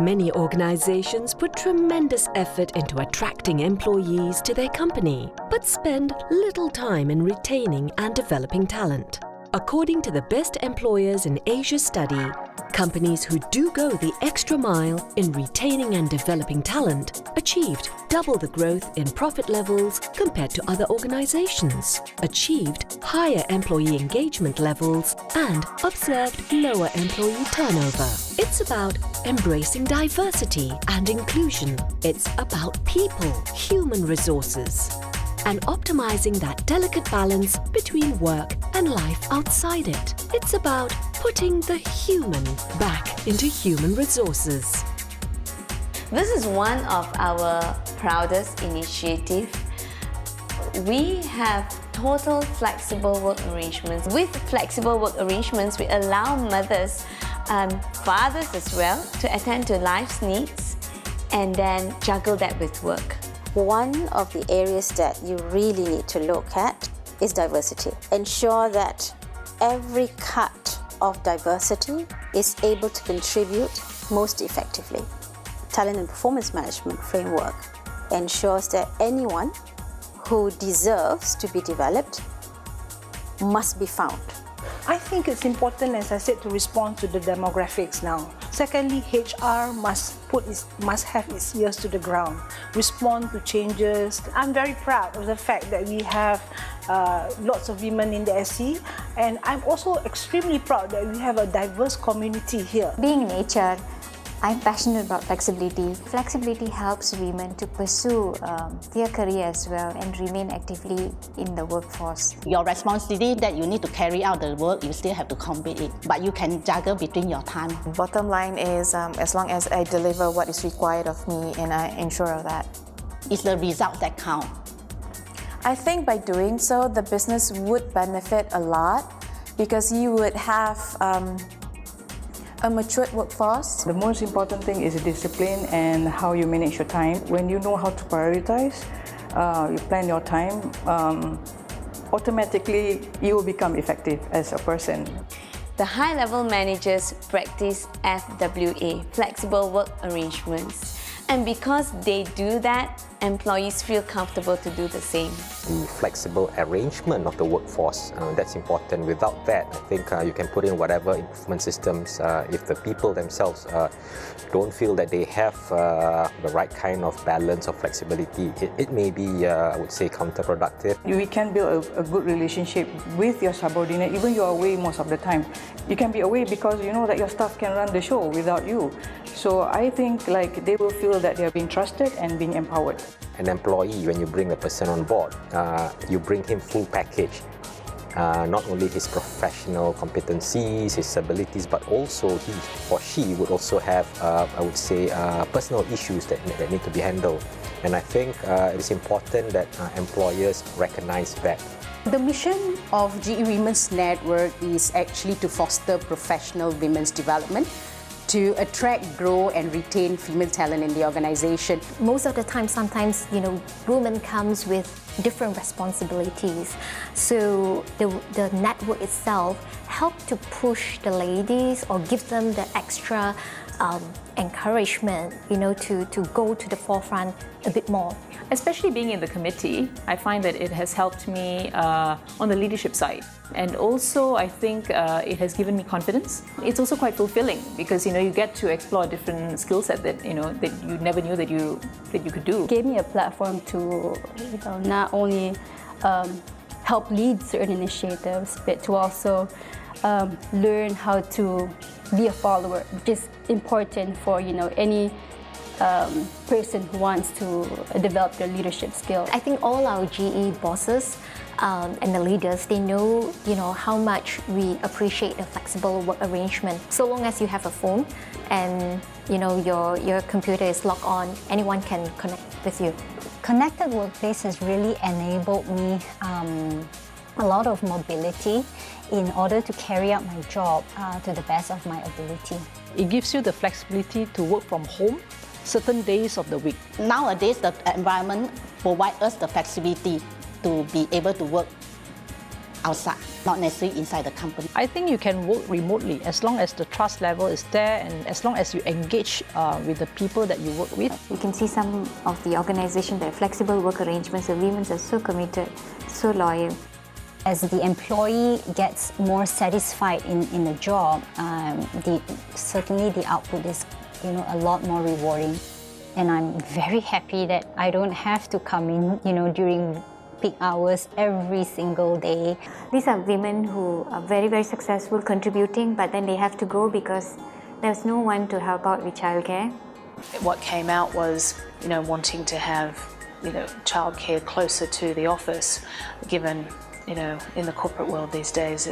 Many organizations put tremendous effort into attracting employees to their company, but spend little time in retaining and developing talent. According to the Best Employers in Asia study, companies who do go the extra mile in retaining and developing talent achieved double the growth in profit levels compared to other organizations, achieved higher employee engagement levels, and observed lower employee turnover. It's about embracing diversity and inclusion. It's about people, human resources, and optimizing that delicate balance between work and life outside it. It's about putting the human back into human resources. This is one of our proudest initiatives. We have total flexible work arrangements. With flexible work arrangements, we allow mothers, fathers as well, to attend to life's needs and then juggle that with work. One of the areas that you really need to look at is diversity. Ensure that every cut of diversity is able to contribute most effectively. Talent and performance management framework ensures that anyone who deserves to be developed must be found. I think it's important, as I said, to respond to the demographics now. Secondly, HR must have its ears to the ground, respond to changes. I'm very proud of the fact that we have lots of women in the SC, and I'm also extremely proud that we have a diverse community here. Being in HR, I'm passionate about flexibility. Flexibility helps women to pursue their career as well and remain actively in the workforce. Your responsibility that you need to carry out the work, you still have to complete it, but you can juggle between your time. Bottom line is, as long as I deliver what is required of me and I ensure of that. It's the results that count. I think by doing so, the business would benefit a lot because you would have a matured workforce. The most important thing is discipline and how you manage your time. When you know how to prioritize, you plan your time, automatically you will become effective as a person. The high-level managers practice FWA, flexible work arrangements. And because they do that, employees feel comfortable to do the same. The flexible arrangement of the workforce, that's important. Without that, I think you can put in whatever improvement systems. If the people themselves don't feel that they have the right kind of balance or flexibility, it may be, I would say, counterproductive. You can build a good relationship with your subordinate, even you're away most of the time. You can be away because you know that your staff can run the show without you. So I think they will feel that they are being trusted and being empowered. An employee, when you bring a person on board, you bring him full package. Not only his professional competencies, his abilities, but also he or she would also have, I would say, personal issues that need to be handled. And I think it is important that employers recognize that. The mission of GE Women's Network is actually to foster professional women's development, to attract, grow and retain female talent in the organization. Most of the time, sometimes, women comes with different responsibilities. So the network itself helps to push the ladies or give them the extra encouragement, to go to the forefront a bit more. Especially being in the committee, I find that it has helped me on the leadership side. And also, I think it has given me confidence. It's also quite fulfilling because, you get to explore different skill set that, that you never knew that you could do. It gave me a platform to, not only help lead certain initiatives, but to also learn how to be a follower, which is important for, any person who wants to develop their leadership skills. I think all our GE bosses and the leaders, they know, how much we appreciate the flexible work arrangement. So long as you have a phone and, your computer is logged on, anyone can connect with you. Connected Workplace has really enabled me a lot of mobility in order to carry out my job to the best of my ability. It gives you the flexibility to work from home certain days of the week. Nowadays, the environment provides us the flexibility to be able to work outside, not necessarily inside the company. I think you can work remotely as long as the trust level is there and as long as you engage with the people that you work with. You can see some of the organization that flexible work arrangements, the women are so committed, so loyal. As the employee gets more satisfied in the job, certainly the output is a lot more rewarding. And I'm very happy that I don't have to come in during peak hours every single day. These are women who are very, very successful contributing, but then they have to go because there's no one to help out with childcare. What came out was, wanting to have, childcare closer to the office, given, in the corporate world these days,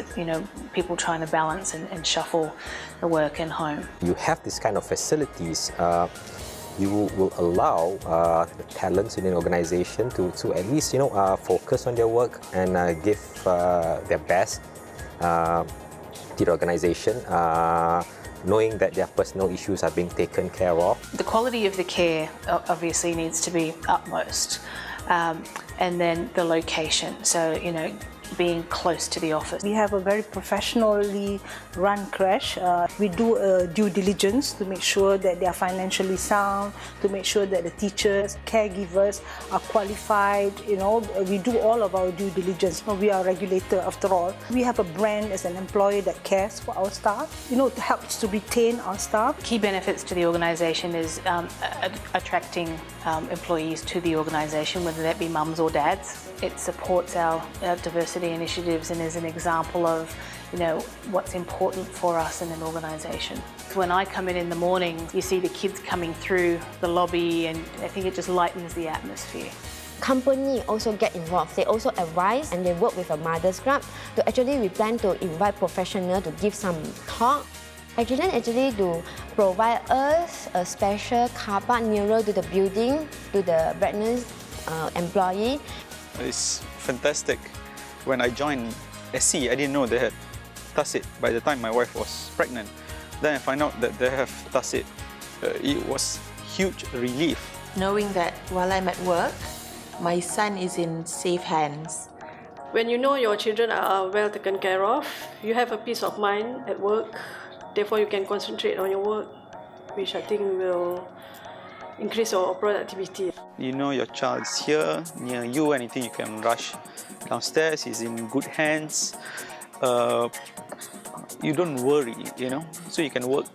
people trying to balance and shuffle the work and home. You have this kind of facilities, you will allow the talents in an organization to at least focus on their work and give their best to the organization, knowing that their personal issues are being taken care of. The quality of the care obviously needs to be utmost, and then the location, so being close to the office. We have a very professionally run creche. We do a due diligence to make sure that they are financially sound, to make sure that the teachers, caregivers are qualified. We do all of our due diligence. We are a regulator after all. We have a brand as an employer that cares for our staff. It helps to retain our staff. Key benefits to the organisation is attracting employees to the organisation, whether that be mums or dads. It supports our diversity initiatives and is an example of what's important for us in an organisation. When I come in the morning, you see the kids coming through the lobby, and I think it just lightens the atmosphere. Company also get involved. They also advise and they work with a mother's club. We plan to invite professionals to give some talk. Actually to provide us a special car park nearer to the building, to the pregnant employee. It's fantastic. When I joined SC, I didn't know they had TASIT by the time my wife was pregnant. Then I find out that they have TASIT. It was huge relief. Knowing that while I'm at work, my son is in safe hands. When you know your children are well taken care of, you have a peace of mind at work. Therefore, you can concentrate on your work, which I think will increase your productivity. You know your child's here, near you, anything you can rush downstairs, he's in good hands. You don't worry, so you can work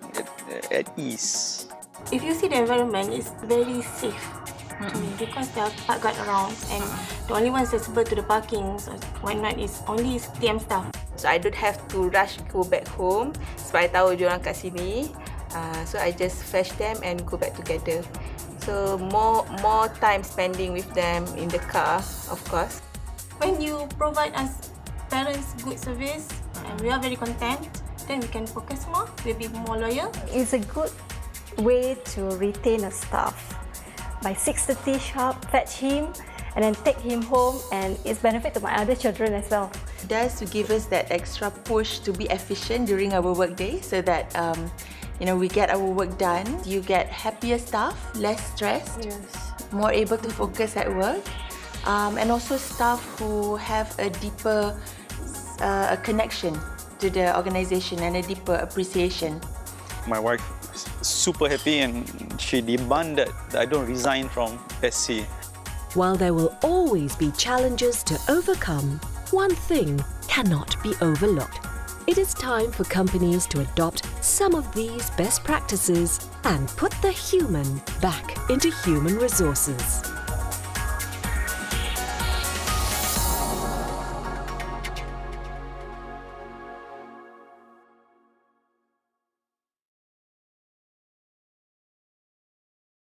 at ease. If you see the environment, it's very safe to me because there are park guard around and the only one accessible to the parking so whatnot is only TM staff. So I don't have to rush go back home sebab I tahu diorang kat sini. So I just fetch them and go back together. So more time spending with them in the car, of course. When you provide us parents good service and we are very content, then we can focus more, we'll be more loyal. It's a good way to retain a staff. By 6:30 sharp, fetch him and then take him home, and it's benefit to my other children as well. It does give us that extra push to be efficient during our work day so that we get our work done. You get happier staff, less stressed, more able to focus at work, and also staff who have a deeper connection to the organisation and a deeper appreciation. My wife is super happy and she demanded that I don't resign from SC. While there will always be challenges to overcome, one thing cannot be overlooked. It is time for companies to adopt some of these best practices and put the human back into human resources.